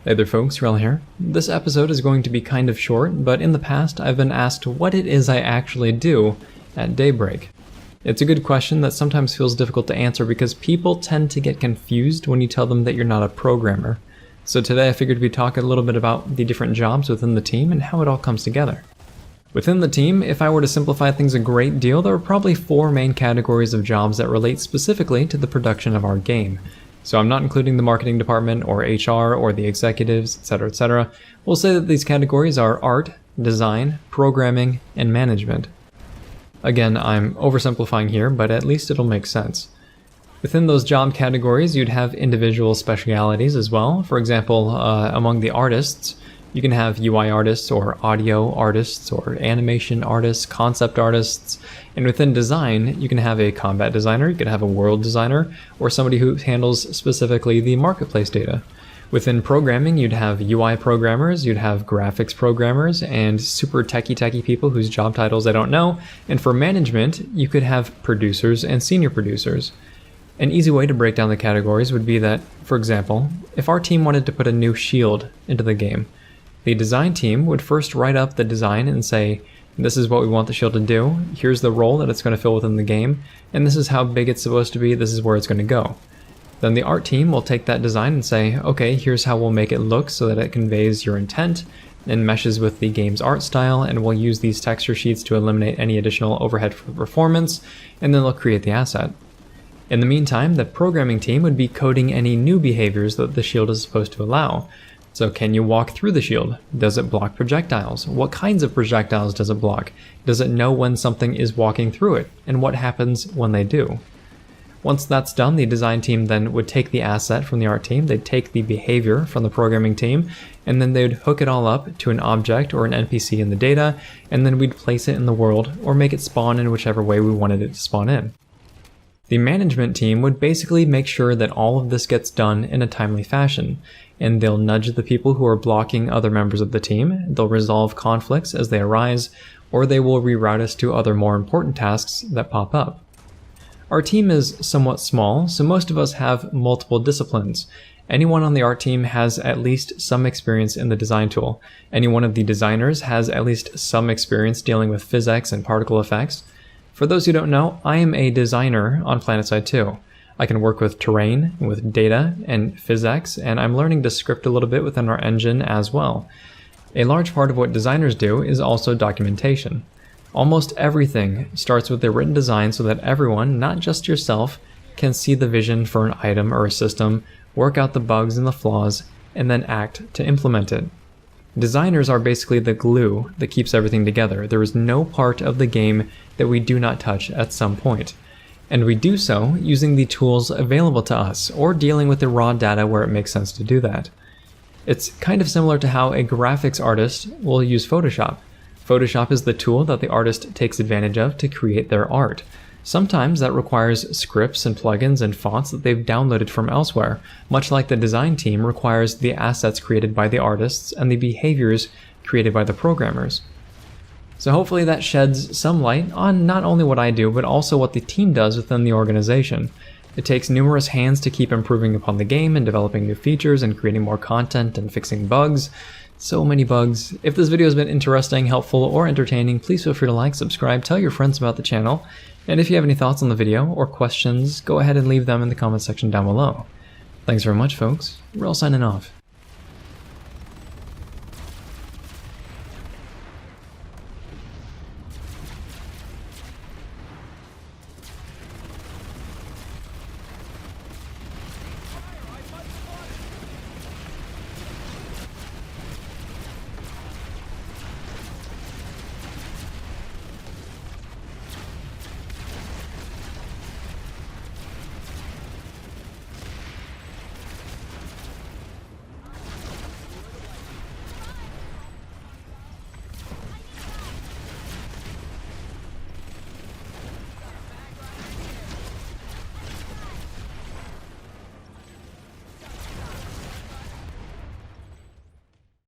Hey there folks, Wrel here. This episode is going to be kind of short, but in the past I've been asked what it is I actually do at Daybreak. It's a good question that sometimes feels difficult to answer because people tend to get confused when you tell them that you're not a programmer. So today I figured we'd talk a little bit about the different jobs within the team and how it all comes together. Within the team, if I were to simplify things a great deal, there are probably 4 main categories of jobs that relate specifically to the production of our game. So I'm not including the marketing department or HR or the executives, etc., etc. We'll say that these categories are art, design, programming, and management. Again, I'm oversimplifying here, but at least it'll make sense. Within those job categories, you'd have individual specialities as well. For example, among the artists, you can have UI artists or audio artists or animation artists, concept artists. And within design, you can have a combat designer, you could have a world designer, or somebody who handles specifically the marketplace data. Within programming, you'd have UI programmers, you'd have graphics programmers, and super techie people whose job titles I don't know. And for management, you could have producers and senior producers. An easy way to break down the categories would be that, for example, if our team wanted to put a new shield into the game, the design team would first write up the design and say, this is what we want the shield to do, here's the role that it's going to fill within the game, and this is how big it's supposed to be, this is where it's going to go. Then the art team will take that design and say, okay, here's how we'll make it look so that it conveys your intent and meshes with the game's art style, and we'll use these texture sheets to eliminate any additional overhead for performance, and then they'll create the asset. In the meantime, the programming team would be coding any new behaviors that the shield is supposed to allow. So can you walk through the shield? Does it block projectiles? What kinds of projectiles does it block? Does it know when something is walking through it? And what happens when they do? Once that's done, the design team then would take the asset from the art team, they'd take the behavior from the programming team, and then they'd hook it all up to an object or an NPC in the data, and then we'd place it in the world or make it spawn in whichever way we wanted it to spawn in. The management team would basically make sure that all of this gets done in a timely fashion, and they'll nudge the people who are blocking other members of the team, they'll resolve conflicts as they arise, or they will reroute us to other more important tasks that pop up. Our team is somewhat small, so most of us have multiple disciplines. Anyone on the art team has at least some experience in the design tool. Any one of the designers has at least some experience dealing with physics and particle effects. For those who don't know, I am a designer on PlanetSide too. I can work with terrain, with data, and physics, and I'm learning to script a little bit within our engine as well. A large part of what designers do is also documentation. Almost everything starts with a written design so that everyone, not just yourself, can see the vision for an item or a system, work out the bugs and the flaws, and then act to implement it. Designers are basically the glue that keeps everything together. There is no part of the game that we do not touch at some point. And we do so using the tools available to us, or dealing with the raw data where it makes sense to do that. It's kind of similar to how a graphics artist will use Photoshop. Photoshop is the tool that the artist takes advantage of to create their art. Sometimes that requires scripts and plugins and fonts that they've downloaded from elsewhere, much like the design team requires the assets created by the artists and the behaviors created by the programmers. So hopefully that sheds some light on not only what I do, but also what the team does within the organization. It takes numerous hands to keep improving upon the game and developing new features and creating more content and fixing bugs. So many bugs. If this video has been interesting, helpful, or entertaining, please feel free to like, subscribe, tell your friends about the channel, and if you have any thoughts on the video or questions, go ahead and leave them in the comment section down below. Thanks very much, folks. Wrel signing off.